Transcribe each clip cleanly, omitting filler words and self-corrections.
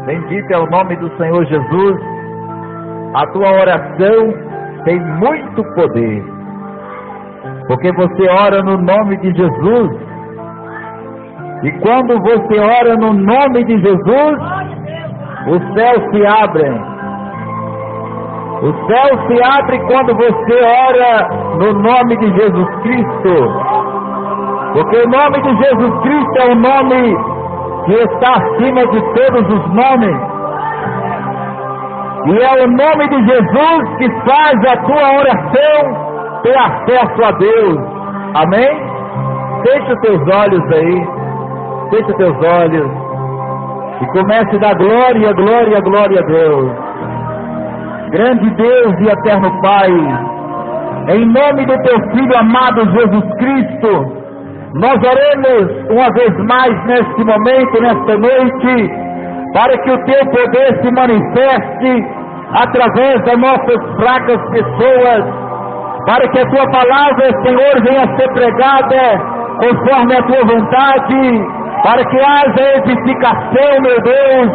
Bendito é o nome do Senhor Jesus. A tua oração tem muito poder, porque você ora no nome de Jesus. E quando você ora no nome de Jesus, os céus se abrem. O céu se abre quando você ora no nome de Jesus Cristo, porque o nome de Jesus Cristo é o nome que está acima de todos os nomes. E é o nome de Jesus que faz a tua oração ter acesso a Deus. Amém? Feche os teus olhos aí. Feche os teus olhos. E comece a dar glória, glória, glória a Deus. Grande Deus e eterno Pai, em nome do teu Filho amado Jesus Cristo, nós oremos uma vez mais neste momento, nesta noite, para que o teu poder se manifeste através das nossas fracas pessoas, para que a tua palavra, Senhor, venha a ser pregada conforme a tua vontade, para que haja edificação, meu Deus,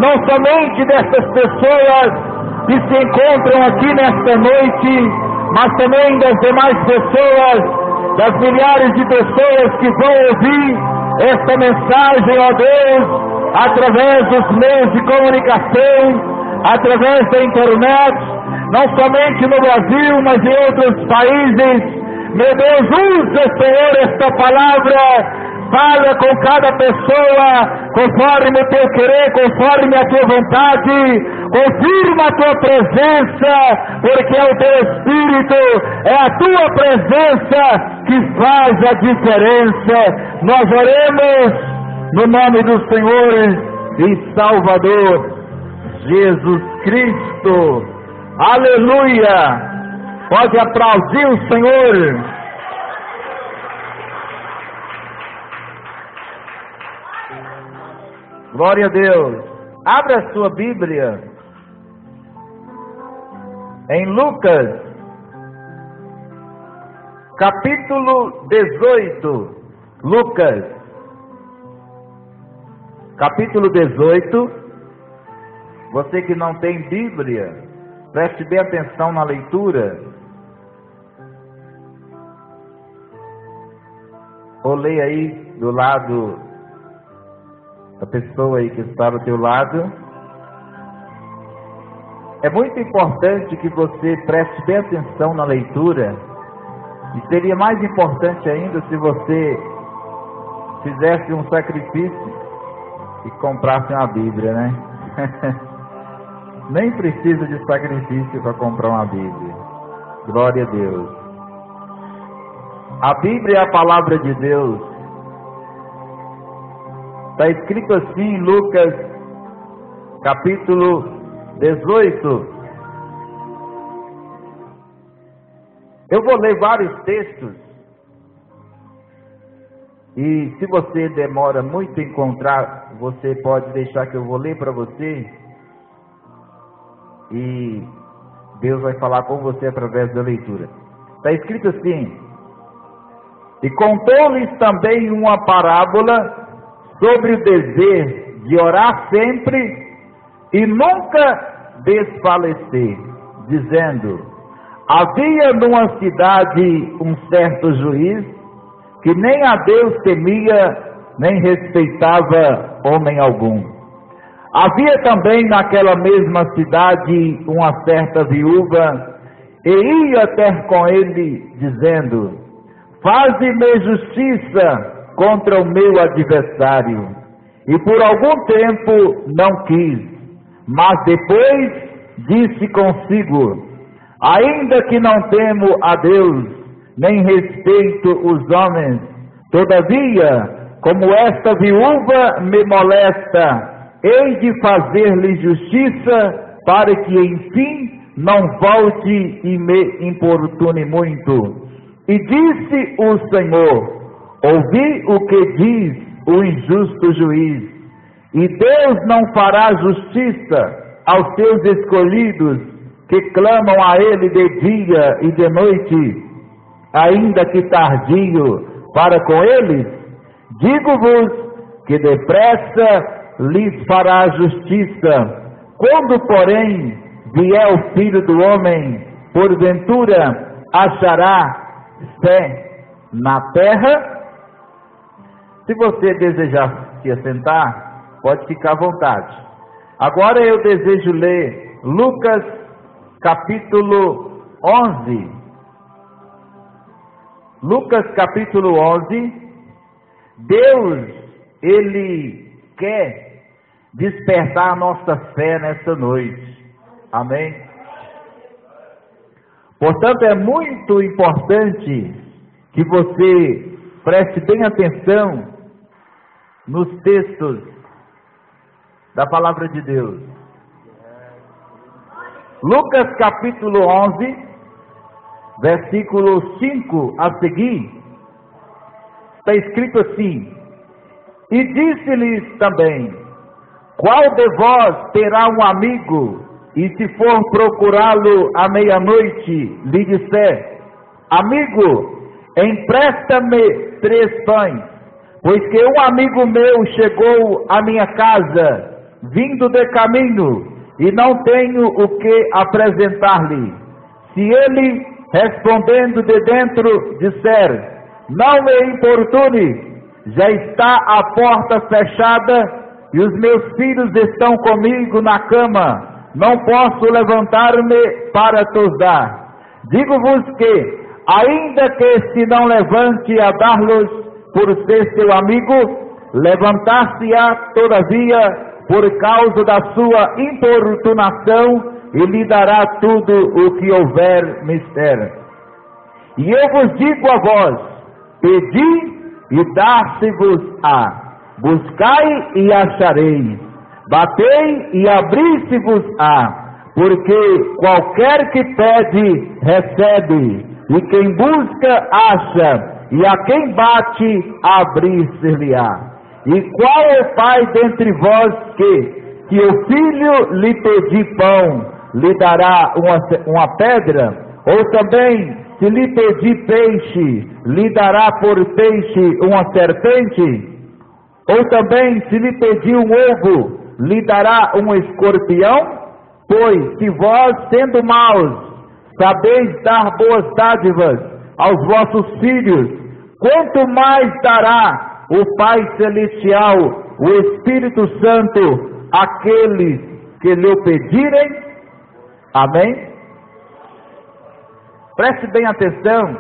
não somente dessas pessoas que se encontram aqui nesta noite, mas também das demais pessoas, das milhares de pessoas que vão ouvir esta mensagem, ó Deus, através dos meios de comunicação, através da internet, não somente no Brasil, mas em outros países. Meu Deus, usa, Senhor, esta palavra. Fala com cada pessoa, conforme o teu querer, conforme a tua vontade. Confirma a tua presença, porque é o teu Espírito, é a tua presença que faz a diferença. Nós oremos no nome do Senhor e Salvador Jesus Cristo. Aleluia! Pode aplaudir o Senhor. Glória a Deus. Abra a sua Bíblia em Lucas, capítulo 18. Lucas, capítulo 18. Você que não tem Bíblia, preste bem atenção na leitura. Ou leia aí do lado da pessoa aí que está do teu lado. É muito importante que você preste bem atenção na leitura. E seria mais importante ainda se você fizesse um sacrifício e comprasse uma Bíblia, né? Nem precisa de sacrifício para comprar uma Bíblia. Glória a Deus. A Bíblia é a palavra de Deus. Está escrito assim em Lucas, capítulo 18. Eu vou ler vários textos. E se você demora muito em encontrar, você pode deixar que eu vou ler para você. E Deus vai falar com você através da leitura. Está escrito assim: e contou-lhes também uma parábola sobre o dever de orar sempre e nunca desfalecer, dizendo: havia numa cidade um certo juiz que nem a Deus temia, nem respeitava homem algum. Havia também naquela mesma cidade uma certa viúva, e ia ter com ele, dizendo: faze-me justiça contra o meu adversário. E por algum tempo não quis, mas depois disse consigo: ainda que não temo a Deus, nem respeito os homens, todavia, como esta viúva me molesta, hei de fazer-lhe justiça, para que enfim não volte e me importune muito. E disse o Senhor: ouvi o que diz o injusto juiz, e Deus não fará justiça aos seus escolhidos, que clamam a ele de dia e de noite, ainda que tardio para com eles? Digo-vos que depressa lhes fará justiça. Quando, porém, vier o Filho do Homem, porventura achará fé na terra? Se você desejar se assentar, pode ficar à vontade. Agora eu desejo ler Lucas capítulo 11. Lucas capítulo 11. Deus, Ele quer despertar a nossa fé nessa noite. Amém? Portanto, é muito importante que você preste bem atenção nos textos da palavra de Deus. Lucas capítulo 11, versículo 5 a seguir, está escrito assim: E disse-lhes também: Qual de vós terá um amigo, e se for procurá-lo à meia-noite, lhe disser: Amigo, empresta-me 3 pães, pois que um amigo meu chegou à minha casa, vindo de caminho, e não tenho o que apresentar-lhe. Se ele, respondendo de dentro, disser: Não me importune, já está a porta fechada, e os meus filhos estão comigo na cama, não posso levantar-me para tos dar. Digo-vos que, ainda que se não levante a dar-los por ser seu amigo, levantar-se-á todavia por causa da sua importunação, e lhe dará tudo o que houver mister. E eu vos digo a vós: pedi e dar-se-vos-á, buscai e achareis, batei e abri-se-vos-á, porque qualquer que pede, recebe, e quem busca, acha, e a quem bate, abrir-se-lhe-á. E qual é o pai dentre vós que, se o filho lhe pedir pão, lhe dará uma pedra? Ou também, se lhe pedir peixe, lhe dará por peixe uma serpente? Ou também, se lhe pedir um ovo, lhe dará um escorpião? Pois, se vós, sendo maus, sabeis dar boas dádivas aos vossos filhos, quanto mais dará o Pai Celestial, o Espírito Santo, àqueles que lhe pedirem? Amém? Preste bem atenção,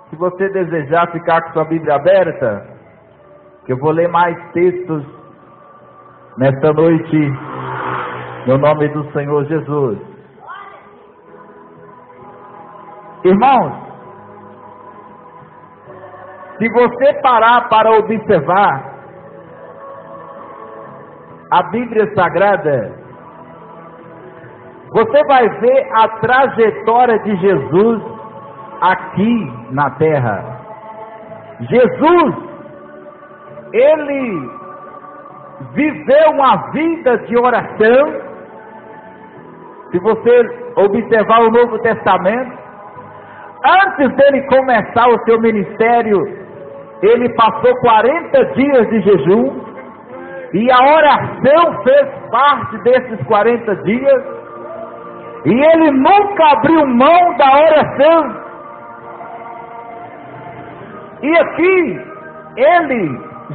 se você desejar ficar com sua Bíblia aberta, que eu vou ler mais textos nesta noite, no nome do Senhor Jesus. Irmãos, se você parar para observar a Bíblia Sagrada, você vai ver a trajetória de Jesus aqui na terra. Jesus, ele viveu uma vida de oração. Se você observar o Novo Testamento, antes dele começar o seu ministério, ele passou 40 dias de jejum, e a oração fez parte desses 40 dias, e ele nunca abriu mão da oração. E aqui,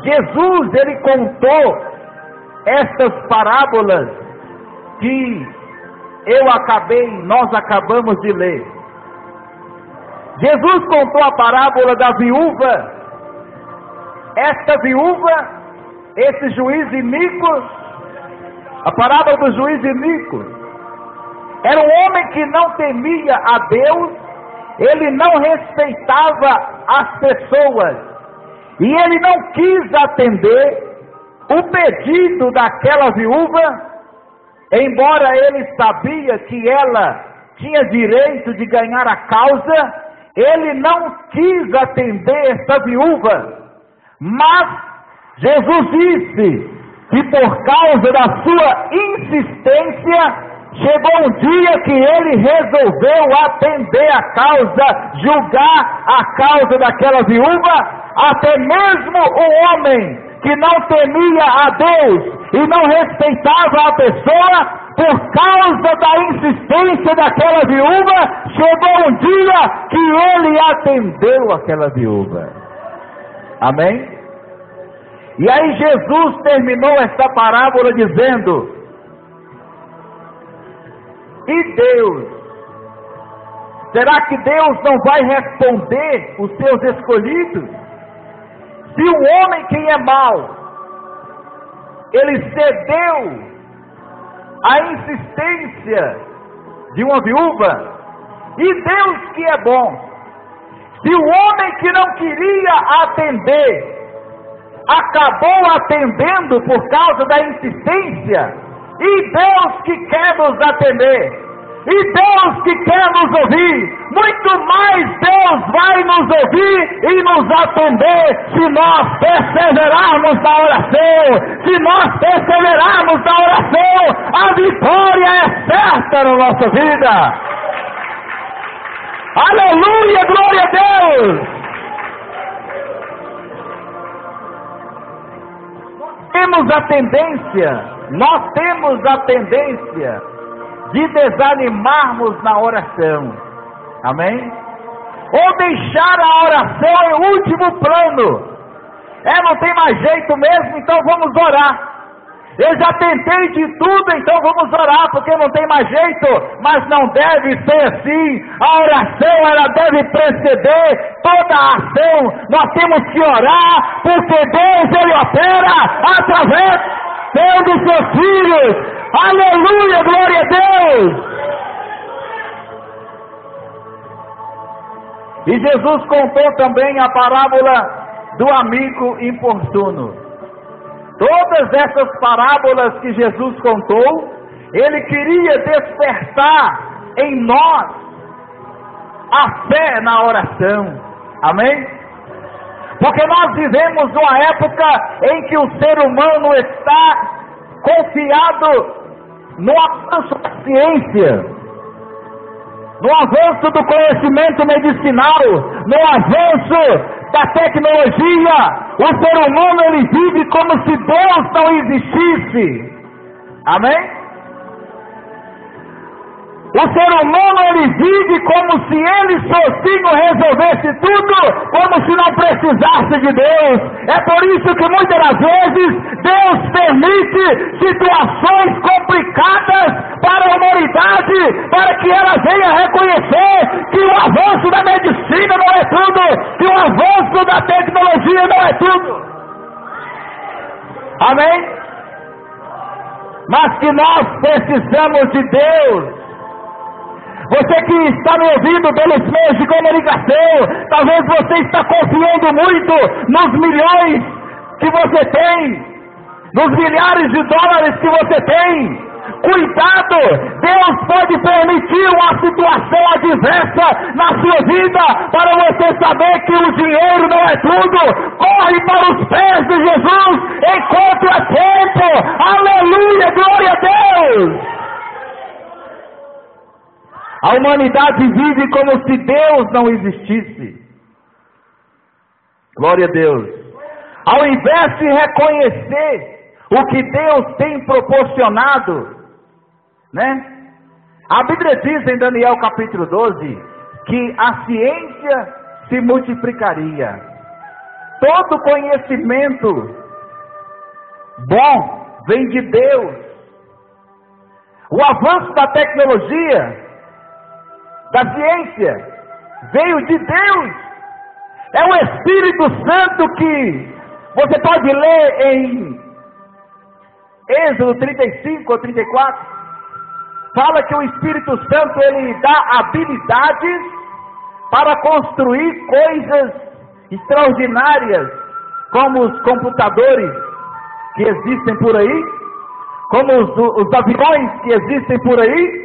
Jesus, ele contou estas parábolas que nós acabamos de ler. Jesus contou a parábola da viúva. Esta viúva, esse juiz iníquo, a parábola do juiz iníquo, era um homem que não temia a Deus, ele não respeitava as pessoas, e ele não quis atender o pedido daquela viúva, embora ele sabia que ela tinha direito de ganhar a causa, ele não quis atender essa viúva. Mas Jesus disse que por causa da sua insistência, chegou um dia que ele resolveu atender a causa, julgar a causa daquela viúva. Até mesmo o homem que não temia a Deus, e não respeitava a pessoa. Por causa da insistência daquela viúva, chegou um dia que ele atendeu aquela viúva. Amém? E aí Jesus terminou esta parábola dizendo: e Deus? Será que Deus não vai responder os seus escolhidos? Se o homem que é mau, ele cedeu à insistência de uma viúva, e Deus que é bom, se o homem que não queria atender, acabou atendendo por causa da insistência, e Deus que quer nos atender, e Deus que quer nos ouvir, muito mais Deus vai nos ouvir e nos atender se nós perseverarmos na oração. Se nós perseverarmos na oração, a vitória é certa na nossa vida. Aleluia, glória a Deus. Nós temos a tendência de desanimarmos na oração, amém? Ou deixar a oração em último plano. Não tem mais jeito mesmo, então vamos orar. Eu já tentei de tudo, então vamos orar, porque não tem mais jeito. Mas não deve ser assim. A oração, ela deve preceder toda a ação. Nós temos que orar, porque Deus, Ele opera através dos seus filhos. Aleluia, glória a Deus! E Jesus contou também a parábola do amigo importuno. Todas essas parábolas que Jesus contou, Ele queria despertar em nós a fé na oração. Amém? Porque nós vivemos uma época em que o ser humano está confiado no avanço da ciência, no avanço do conhecimento medicinal, no avanço da tecnologia. O ser humano, ele vive como se Deus não existisse. Amém? O ser humano, ele vive como se ele sozinho resolvesse tudo, como se não precisasse de Deus. É por isso que muitas das vezes Deus permite situações complicadas para a humanidade, para que ela venha reconhecer que o avanço da medicina não é tudo, que o avanço da tecnologia não é tudo. Amém? Mas que nós precisamos de Deus. Você que está me ouvindo pelos meios de comunicação, talvez você está confiando muito nos milhões que você tem, nos milhares de dólares que você tem. Cuidado! Deus pode permitir uma situação adversa na sua vida para você saber que o dinheiro não é tudo. Corre para os pés de Jesus enquanto é tempo. Aleluia! Glória a Deus! A humanidade vive como se Deus não existisse. Glória a Deus. Ao invés de reconhecer o que Deus tem proporcionado, né? A Bíblia diz em Daniel capítulo 12, que a ciência se multiplicaria. Todo conhecimento bom vem de Deus. O avanço da tecnologia, da ciência, veio de Deus. É o Espírito Santo que você pode ler em Êxodo 35 ou 34. Fala que o Espírito Santo, ele dá habilidades para construir coisas extraordinárias, como os computadores que existem por aí, como os aviões que existem por aí.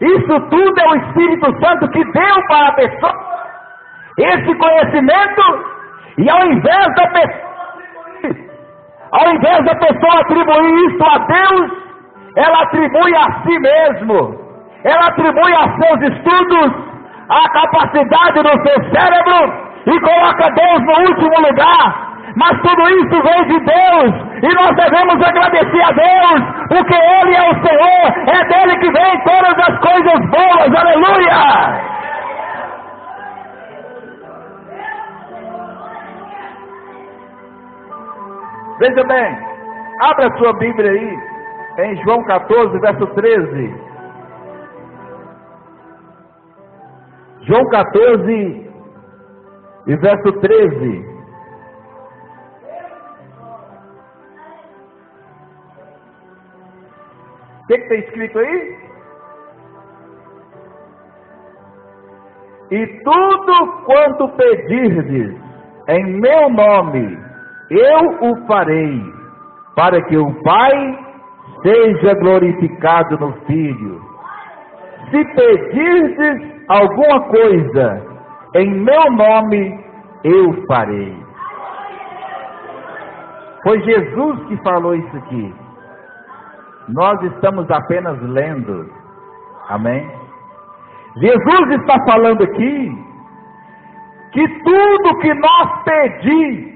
Isso tudo é o Espírito Santo que deu para a pessoa esse conhecimento, e ao invés da pessoa atribuir isso a Deus, ela atribui a si mesmo, ela atribui a seus estudos, a capacidade do seu cérebro, e coloca Deus no último lugar. Mas tudo isso vem de Deus, e nós devemos agradecer a Deus, porque Ele é o Senhor, é dele que vem todas as coisas boas, aleluia! Veja bem, abra a sua Bíblia aí, em João 14, verso 13. João 14 e verso 13. O que está escrito aí? E tudo quanto pedirdes em meu nome, eu o farei, para que o Pai seja glorificado no Filho. Se pedirdes alguma coisa em meu nome, eu farei. Foi Jesus que falou isso aqui. Nós estamos apenas lendo. Amém? Jesus está falando aqui que tudo que nós pedir,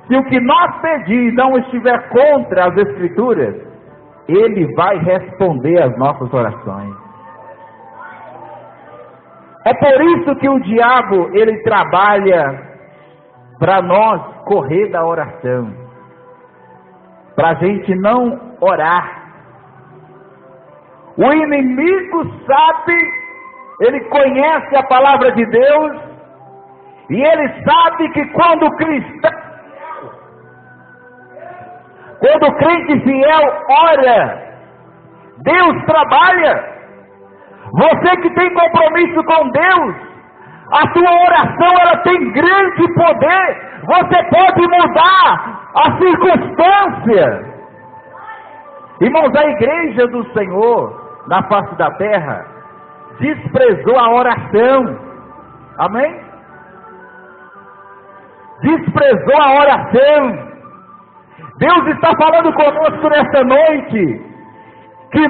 se o que nós pedir não estiver contra as Escrituras, Ele vai responder às nossas orações. É por isso que o diabo, ele trabalha para nós correr da oração, para a gente não orar. O inimigo sabe, ele conhece a palavra de Deus, e ele sabe que quando o crente fiel ora, Deus trabalha. Você que tem compromisso com Deus, a sua oração ela tem grande poder. Você pode mudar a circunstância. Irmãos, a igreja do Senhor na face da terra desprezou a oração. Amém? Desprezou a oração. Deus está falando conosco nesta noite que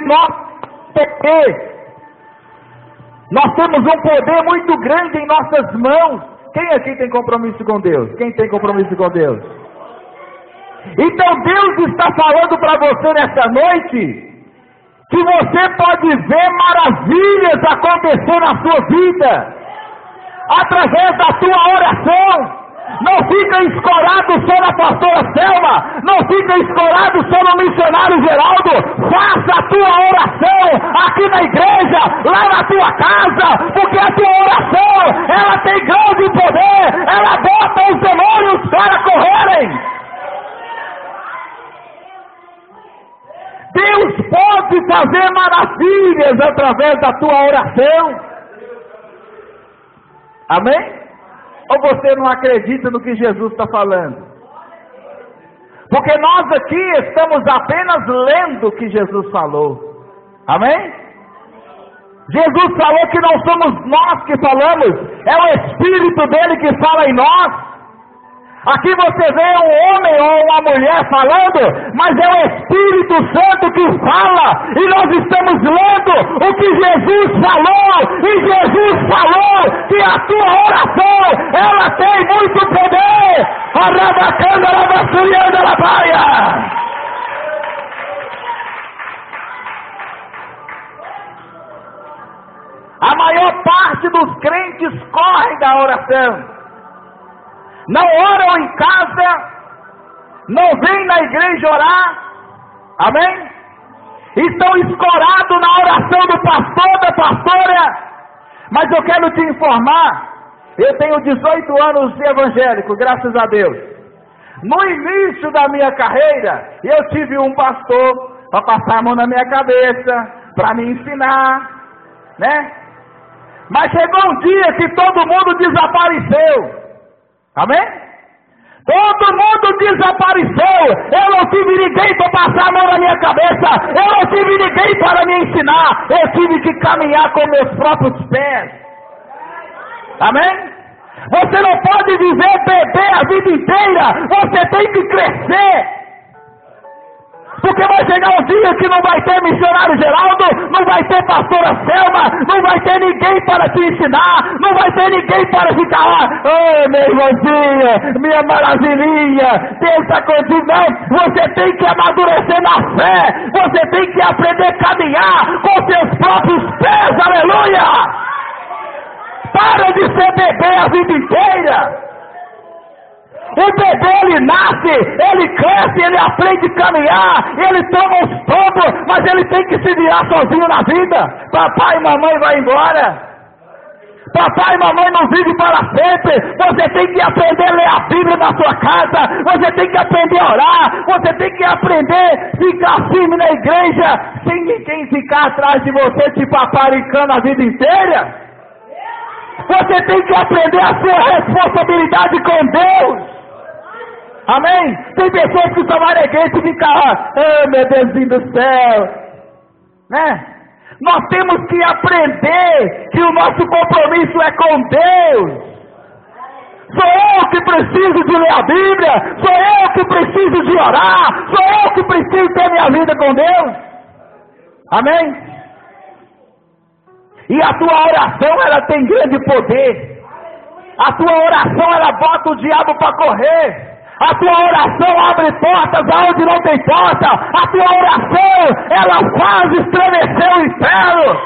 nós temos um poder muito grande em nossas mãos. Quem aqui tem compromisso com Deus? Quem tem compromisso com Deus? Então Deus está falando para você nesta noite que você pode ver maravilhas acontecer na sua vida através da sua oração. Não fica escorado só na pastora Selma, não fica escorado só no missionário Geraldo. Faça a tua oração aqui na igreja, lá na tua casa, porque a tua oração, ela tem grande poder, ela bota os demônios para correrem. Deus pode fazer maravilhas através da tua oração. Amém? Ou você não acredita no que Jesus está falando? Porque nós aqui estamos apenas lendo o que Jesus falou. Amém? Jesus falou que não somos nós que falamos, é o Espírito dele que fala em nós. Aqui você vê um homem ou uma mulher falando, mas é o Espírito Santo que fala, e nós estamos lendo o que Jesus falou, e Jesus falou que a tua oração, ela tem muito poder. A maior parte dos crentes corre da oração. Não oram em casa, não vêm na igreja orar, amém? Estão escorados na oração do pastor, da pastora. Mas eu quero te informar, eu tenho 18 anos de evangélico, graças a Deus. No início da minha carreira, eu tive um pastor para passar a mão na minha cabeça, para me ensinar, né? Mas chegou um dia que todo mundo desapareceu. Amém? Todo mundo desapareceu. Eu não tive ninguém para passar a mão na minha cabeça. Eu não tive ninguém para me ensinar. Eu tive que caminhar com meus próprios pés. Amém? Você não pode viver bebê a vida inteira. Você tem que crescer. Porque Porque vai chegar um dia que não vai ter missionário Geraldo, não vai ter pastora Selma, não vai ter ninguém para te ensinar, não vai ter ninguém para ficar lá. Ô, minha irmãzinha, minha maravilhinha, Deus está contigo. Não, você tem que amadurecer na fé, você tem que aprender a caminhar com seus próprios pés, aleluia! Para de ser bebê a vida inteira. O bebê, ele nasce, ele cresce, ele aprende a caminhar, ele toma os tombos, mas ele tem que se virar sozinho na vida. Papai e mamãe vai embora. Papai e mamãe não vivem para sempre. Você tem que aprender a ler a Bíblia na sua casa, você tem que aprender a orar, você tem que aprender a ficar firme na igreja, sem ninguém ficar atrás de você te paparicando a vida inteira. Você tem que aprender a sua responsabilidade com Deus. Amém? Tem pessoas que são alegres e ficam lá, oh meu Deusinho do céu, né? Nós temos que aprender que o nosso compromisso é com Deus. Sou eu que preciso de ler a Bíblia, sou eu que preciso de orar, sou eu que preciso ter minha vida com Deus. Amém? E a tua oração, ela tem grande poder. A tua oração, ela bota o diabo para correr. A tua oração abre portas aonde não tem porta. A tua oração, ela faz estremecer o inferno.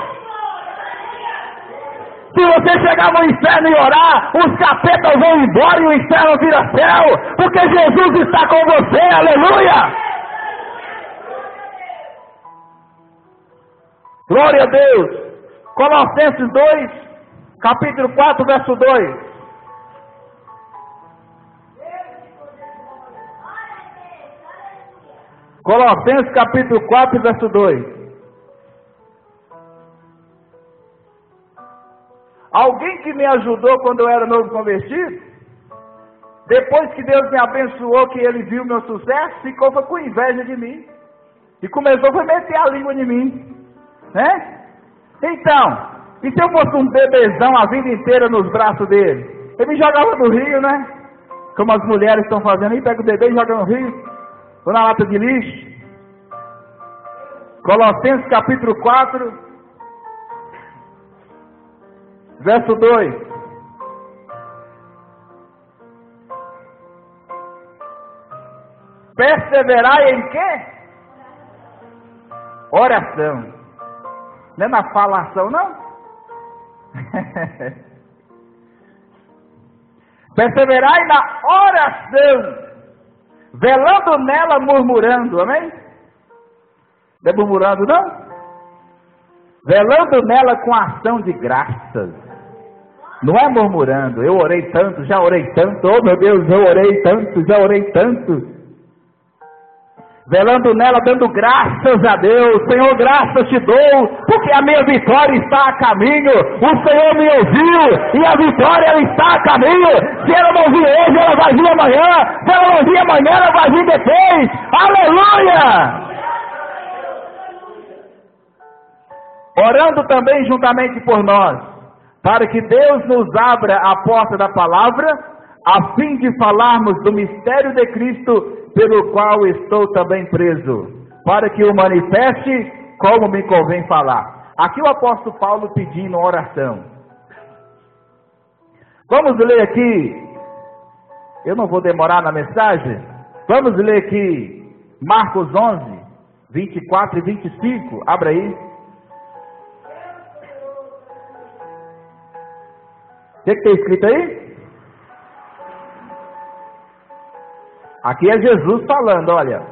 Se você chegar no inferno e orar, os capetas vão embora e o inferno vira céu. Porque Jesus está com você, aleluia. Glória a Deus. Colossenses 2, capítulo 4, verso 2. Colossenses capítulo 4, verso 2. Alguém que me ajudou quando eu era novo convertido, depois que Deus me abençoou, que ele viu meu sucesso, ficou com inveja de mim. E começou a meter a língua em mim. Né? Então, e se eu fosse um bebezão a vida inteira nos braços dele? Ele me jogava no rio, né? Como as mulheres estão fazendo aí, pega o bebê e joga no rio. Ou na lata de lixo. Colossenses capítulo 4, verso 2. Perseverai em quê? Oração. Não é na falação, não? Perseverai na oração, velando nela, murmurando, amém? Não é murmurando, não? Velando nela com ação de graças. Não é murmurando, eu orei tanto, já orei tanto, oh meu Deus, eu orei tanto, já orei tanto. Velando nela, dando graças a Deus. Senhor, graças te dou, porque a minha vitória está a caminho. O Senhor me ouviu, e a vitória ela está a caminho. Se ela não vir hoje, ela vai vir amanhã. Se ela não vir amanhã, ela vai vir depois. Aleluia! Orando também juntamente por nós, para que Deus nos abra a porta da palavra, a fim de falarmos do mistério de Cristo, pelo qual estou também preso, para que o manifeste como me convém falar. Aqui o apóstolo Paulo pedindo oração. Vamos ler aqui, eu não vou demorar na mensagem, vamos ler aqui Marcos 11, 24 e 25, abra aí. O que está escrito aí? Aqui é Jesus falando, olha.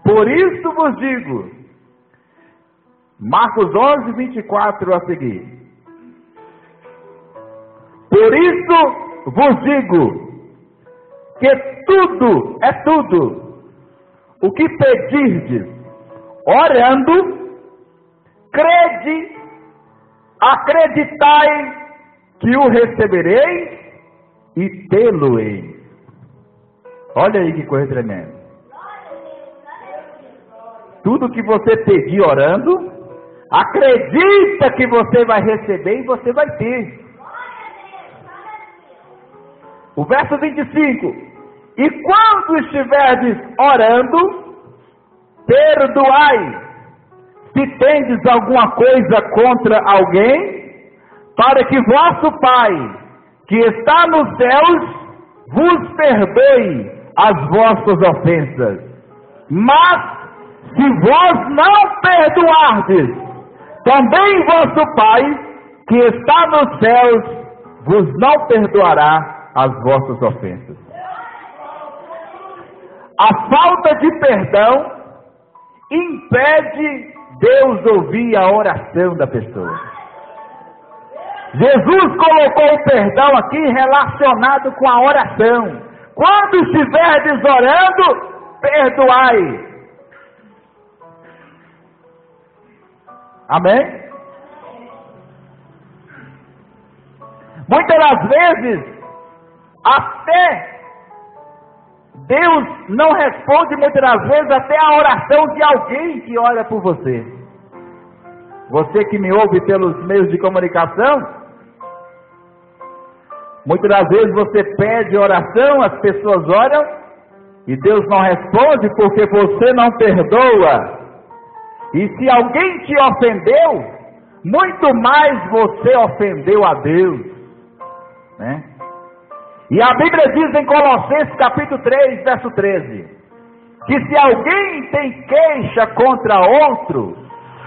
Por isso vos digo, Marcos 11, 24 a seguir. Por isso vos digo, que tudo, é tudo, o que pedirdes, orando, crede, acreditai que o recebereis e tê-lo-eis. Olha aí que coisa tremenda. Tudo que você pedir orando, acredita que você vai receber e você vai ter. O verso 25. E quando estiverdes orando, ter perdoai, se tendes alguma coisa contra alguém, para que vosso Pai, que está nos céus, vos perdoe as vossas ofensas. Mas, se vós não perdoardes, também vosso Pai, que está nos céus, vos não perdoará as vossas ofensas. A falta de perdão impede Deus ouvir a oração da pessoa. Jesus colocou o perdão aqui relacionado com a oração. Quando estiverdes orando, perdoai. Amém? Muitas das vezes, até Deus não responde, muitas das vezes, até a oração de alguém que ora por você. Você que me ouve pelos meios de comunicação, muitas das vezes você pede oração, as pessoas oram, e Deus não responde porque você não perdoa. E se alguém te ofendeu, muito mais você ofendeu a Deus, né? E a Bíblia diz em Colossenses capítulo 3, verso 13, que se alguém tem queixa contra outro,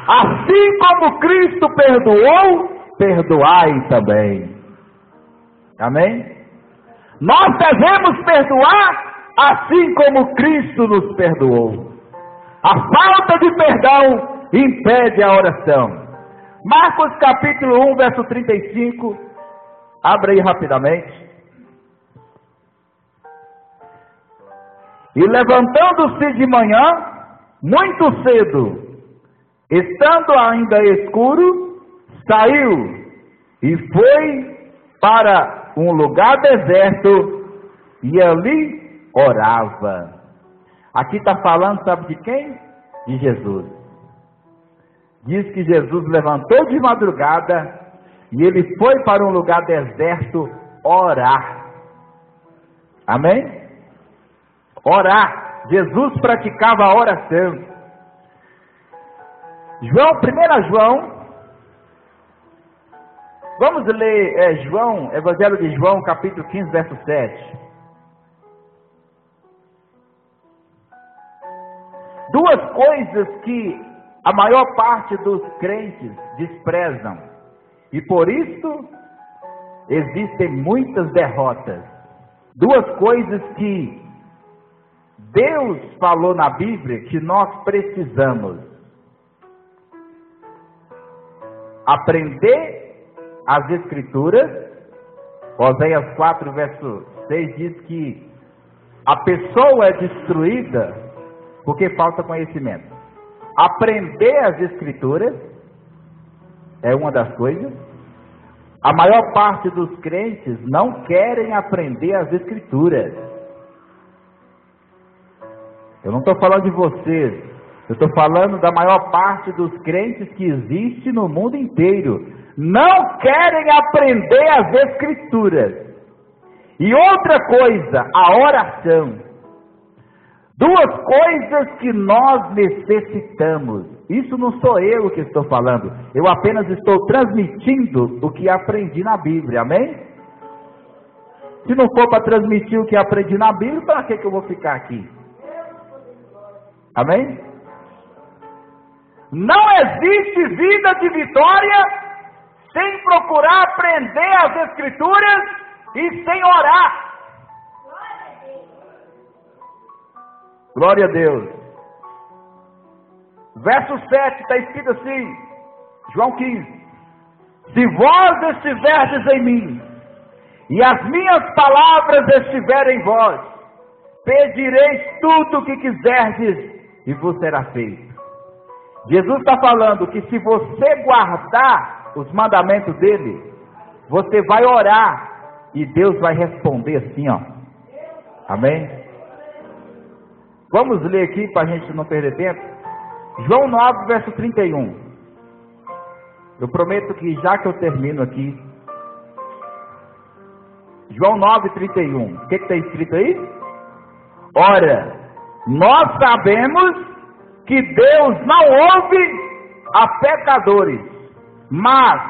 assim como Cristo perdoou, perdoai também. Amém? Nós devemos perdoar assim como Cristo nos perdoou. A falta de perdão impede a oração. Marcos capítulo 1, verso 35. Abra aí rapidamente. E levantando-se de manhã, muito cedo, estando ainda escuro, saiu e foi para um lugar deserto e ali orava. Aqui está falando, sabe de quem? De Jesus. Diz que Jesus levantou de madrugada e ele foi para um lugar deserto orar. Amém? Orar. Jesus praticava a oração. João, 1 João, vamos ler João, Evangelho de João, capítulo 15, verso 7. Duas coisas que a maior parte dos crentes desprezam, e por isso existem muitas derrotas. Duas coisas que Deus falou na Bíblia que nós precisamos: aprender as Escrituras. Oséias 4, verso 6 diz que a pessoa é destruída porque falta conhecimento. Aprender as Escrituras é uma das coisas. A maior parte dos crentes não querem aprender as Escrituras. Eu não estou falando de vocês, eu estou falando da maior parte dos crentes que existe no mundo inteiro. Não querem aprender as Escrituras. E outra coisa, a oração. Duas coisas que nós necessitamos. Isso não sou eu que estou falando. Eu apenas estou transmitindo o que aprendi na Bíblia. Amém? Se não for para transmitir o que aprendi na Bíblia, para que eu vou ficar aqui? Amém? Não existe vida de vitória sem procurar aprender as Escrituras e sem orar. Glória a Deus. Verso 7 está escrito assim, João 15: se vós estiverdes em mim, e as minhas palavras estiverem em vós, pedireis tudo o que quiserdes, e vos será feito. Jesus está falando que se você guardar os mandamentos dele, você vai orar, e Deus vai responder assim, ó. Amém? Vamos ler aqui para a gente não perder tempo. João 9, verso 31. Eu prometo que já que eu termino aqui. João 9, 31. O que está escrito aí? Ora, nós sabemos que Deus não ouve a pecadores, mas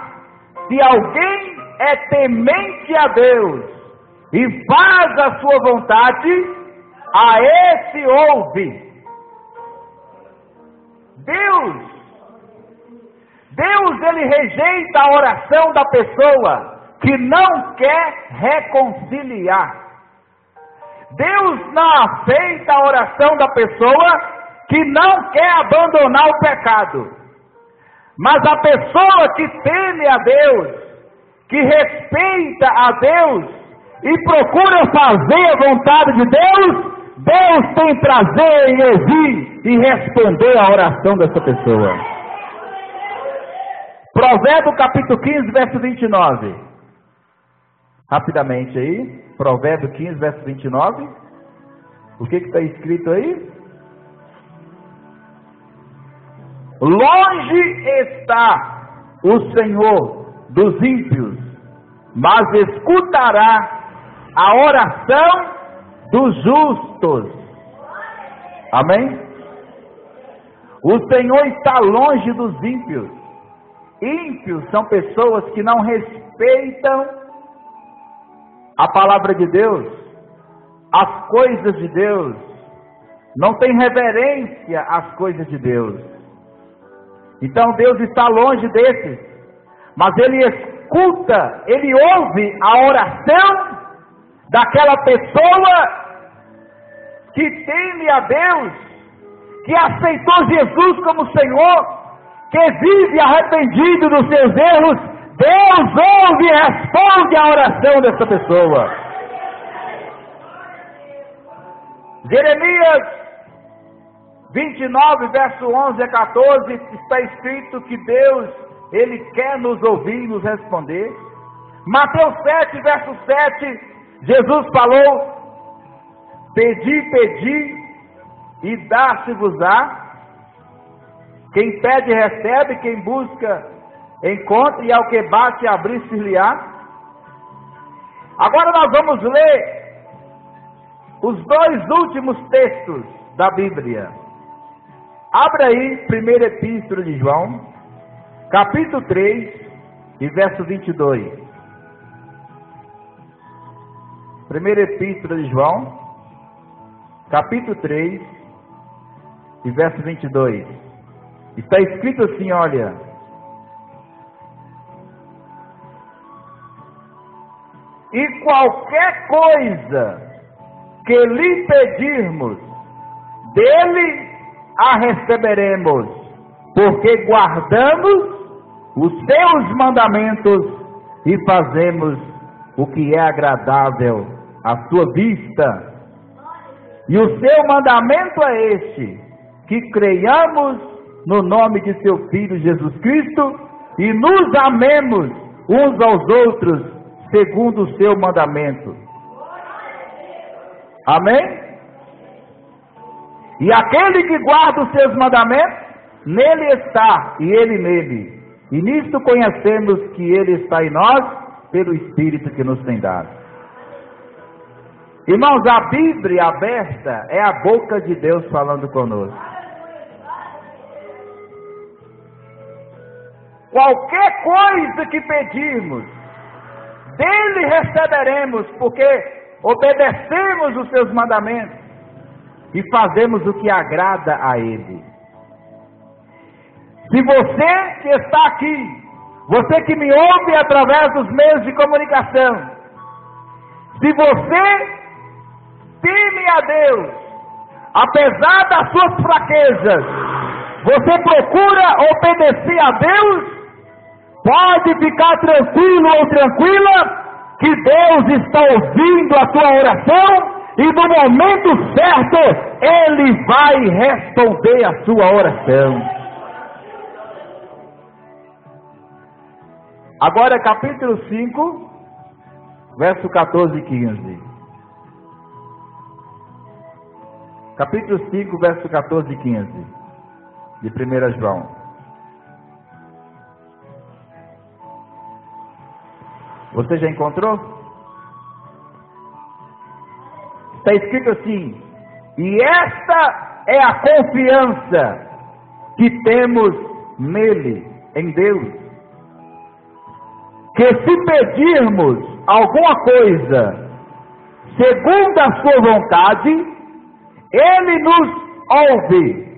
se alguém é temente a Deus e faz a sua vontade, a esse ouve. Deus ele rejeita a oração da pessoa que não quer reconciliar. Deus não aceita a oração da pessoa que não quer abandonar o pecado. Mas a pessoa que teme a Deus, que respeita a Deus e procura fazer a vontade de Deus, Deus tem prazer em ouvir e responder a oração dessa pessoa. Provérbios capítulo 15, verso 29. Rapidamente aí. Provérbios 15, verso 29. O que está escrito aí? Longe está o Senhor dos ímpios, mas escutará a oração dos justos. Amém? O Senhor está longe dos ímpios. Ímpios são pessoas que não respeitam a palavra de Deus, as coisas de Deus, não tem reverência às coisas de Deus. Então Deus está longe desses, mas Ele escuta, Ele ouve a oração daquela pessoa que teme a Deus, que aceitou Jesus como Senhor, que vive arrependido dos seus erros. Deus ouve e responde a oração dessa pessoa. Jeremias 29, verso 11 a 14, está escrito que Deus, Ele quer nos ouvir e nos responder. Mateus 7, verso 7, Jesus falou: pedi, pedi, e dá-se-vos-á. Quem pede, recebe, quem busca, encontra, e ao que bate, abrir-se-lhe-á. Agora nós vamos ler os dois últimos textos da Bíblia. Abra aí, primeira epístola de João, capítulo 3, e verso 22. Primeira epístola de João, capítulo 3, e verso 22. Está escrito assim, olha: e qualquer coisa que lhe pedirmos, dele a receberemos, porque guardamos os seus mandamentos e fazemos o que é agradável à sua vista. E o seu mandamento é este: que creiamos no nome de seu Filho Jesus Cristo e nos amemos uns aos outros segundo o seu mandamento. Amém? E aquele que guarda os seus mandamentos, nele está e ele nele. E nisto conhecemos que ele está em nós pelo Espírito que nos tem dado. Irmãos, a Bíblia aberta é a boca de Deus falando conosco. Qualquer coisa que pedirmos, dele receberemos, porque obedecemos os seus mandamentos e fazemos o que agrada a ele. Se você que está aqui, você que me ouve através dos meios de comunicação, se você teme a Deus, apesar das suas fraquezas, você procura obedecer a Deus, pode ficar tranquilo ou tranquila, que Deus está ouvindo a tua oração e no momento certo Ele vai responder a sua oração. Agora capítulo 5, verso 14 e 15. Capítulo 5, verso 14 e 15, de 1 João. Você já encontrou? Está escrito assim: e esta é a confiança que temos nele, em Deus. Que se pedirmos alguma coisa segundo a sua vontade, ele nos ouve.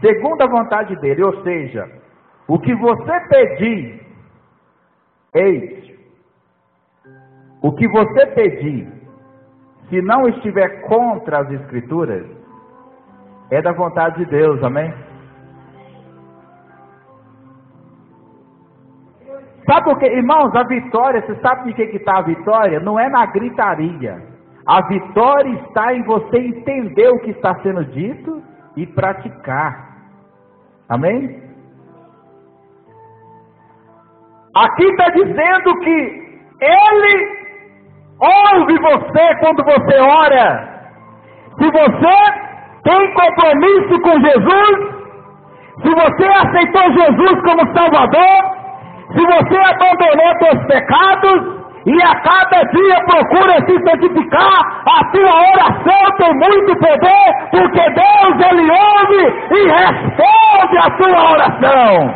Segundo a vontade dele, ou seja, o que você pedir, eis, o que você pedir, se não estiver contra as Escrituras, é da vontade de Deus, amém? Sabe por quê? Irmãos, a vitória, você sabe de que está a vitória? Não é na gritaria. A vitória está em você entender o que está sendo dito e praticar. Amém? Aqui está dizendo que Ele ouve você quando você ora. Se você tem compromisso com Jesus, se você aceitou Jesus como Salvador, se você abandonou seus pecados e a cada dia procura se santificar, a sua oração tem muito poder, porque Deus, Ele ouve e responde a sua oração.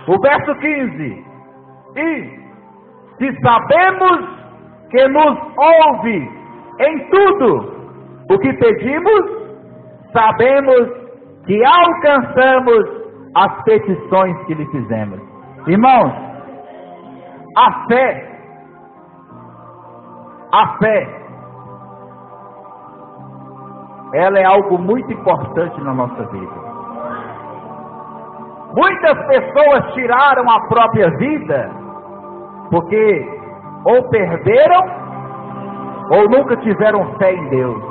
O verso 15. E se sabemos que nos ouve em tudo o que pedimos, sabemos que alcançamos as petições que lhe fizemos. Irmãos, a fé, ela é algo muito importante na nossa vida. Muitas pessoas tiraram a própria vida porque ou perderam ou nunca tiveram fé em Deus.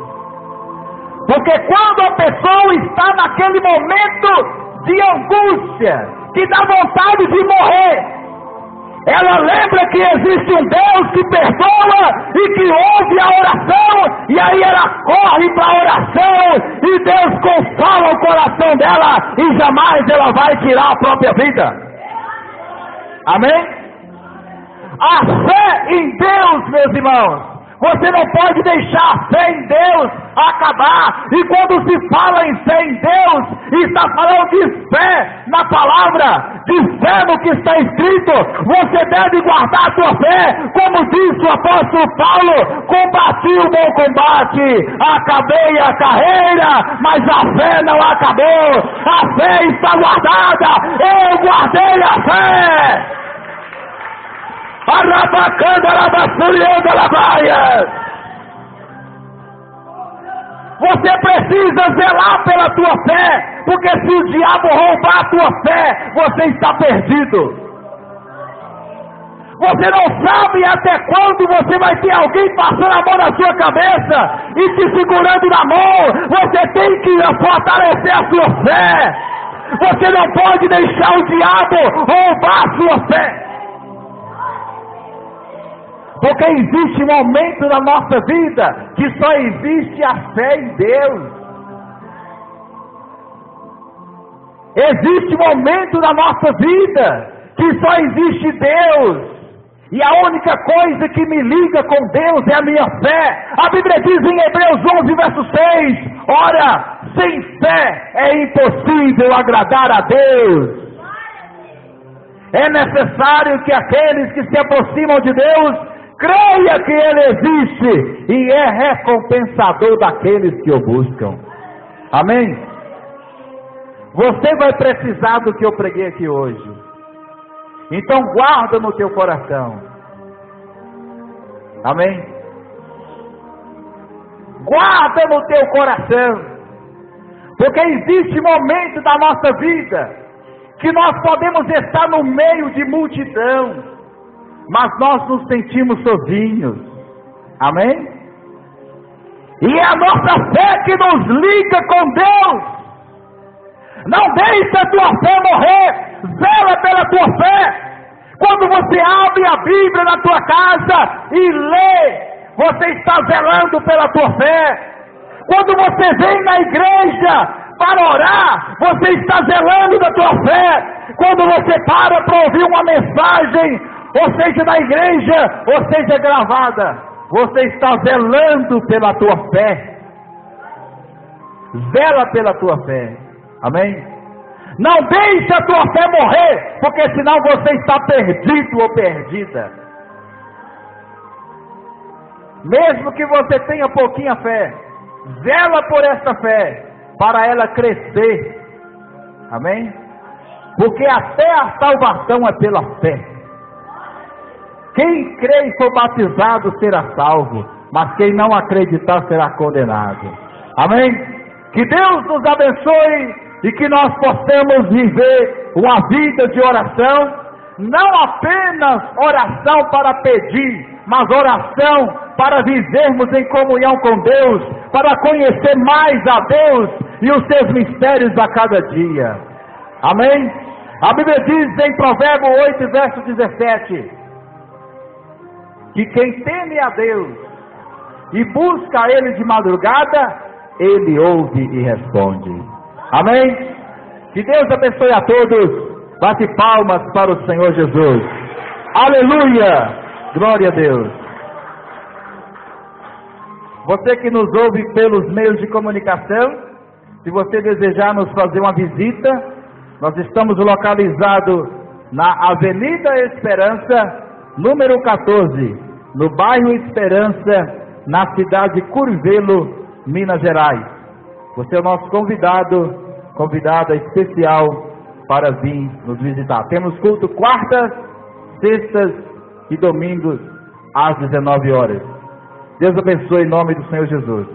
Porque quando a pessoa está naquele momento de angústia, que dá vontade de morrer, ela lembra que existe um Deus que perdoa e que ouve a oração, e aí ela corre para a oração, e Deus consola o coração dela, e jamais ela vai tirar a própria vida. Amém? A fé em Deus, meus irmãos, você não pode deixar a fé em Deus acabar. E quando se fala em fé em Deus, está falando de fé na palavra, de fé no que está escrito. Você deve guardar a sua fé, como disse o apóstolo Paulo: combati o bom combate, acabei a carreira, mas a fé não acabou. A fé está guardada, eu guardei a fé. Você precisa zelar pela tua fé, porque se o diabo roubar a tua fé, você está perdido. Você não sabe até quando você vai ter alguém passando a mão na sua cabeça e te segurando na mão. Você tem que fortalecer a sua fé. Você não pode deixar o diabo roubar a sua fé. Porque existe um momento na nossa vida que só existe a fé em Deus. Existe um momento na nossa vida que só existe Deus. E a única coisa que me liga com Deus é a minha fé. A Bíblia diz em Hebreus 11, verso 6: ora, sem fé é impossível agradar a Deus. É necessário que aqueles que se aproximam de Deus creia que Ele existe e é recompensador daqueles que o buscam. Amém? Você vai precisar do que eu preguei aqui hoje. Então guarda no teu coração. Amém? Guarda no teu coração. Porque existe momento da nossa vida que nós podemos estar no meio de multidão, mas nós nos sentimos sozinhos. Amém? E é a nossa fé que nos liga com Deus. Não deixe a tua fé morrer. Zela pela tua fé. Quando você abre a Bíblia na tua casa e lê, você está zelando pela tua fé. Quando você vem na igreja para orar, você está zelando da tua fé. Quando você para ouvir uma mensagem, ou seja na igreja, ou seja gravada, Você está zelando pela tua fé. Zela pela tua fé. Amém? Não deixe a tua fé morrer, porque senão você está perdido ou perdida. Mesmo que você tenha pouquinha fé, zela por essa fé, para ela crescer. Amém? Porque até a salvação é pela fé. Quem crê e for batizado será salvo, mas quem não acreditar será condenado. Amém? Que Deus nos abençoe e que nós possamos viver uma vida de oração, não apenas oração para pedir, mas oração para vivermos em comunhão com Deus, para conhecer mais a Deus e os seus mistérios a cada dia. Amém? A Bíblia diz em Provérbios 8, verso 17, que quem teme a Deus e busca a Ele de madrugada, Ele ouve e responde. Amém? Que Deus abençoe a todos. Bate palmas para o Senhor Jesus. Aleluia! Glória a Deus. Você que nos ouve pelos meios de comunicação, se você desejar nos fazer uma visita, nós estamos localizados na Avenida Esperança, número 14, no bairro Esperança, na cidade de Curvelo, Minas Gerais. Você é o nosso convidada especial para vir nos visitar. Temos culto quartas, sextas e domingos às 19 horas. Deus abençoe em nome do Senhor Jesus.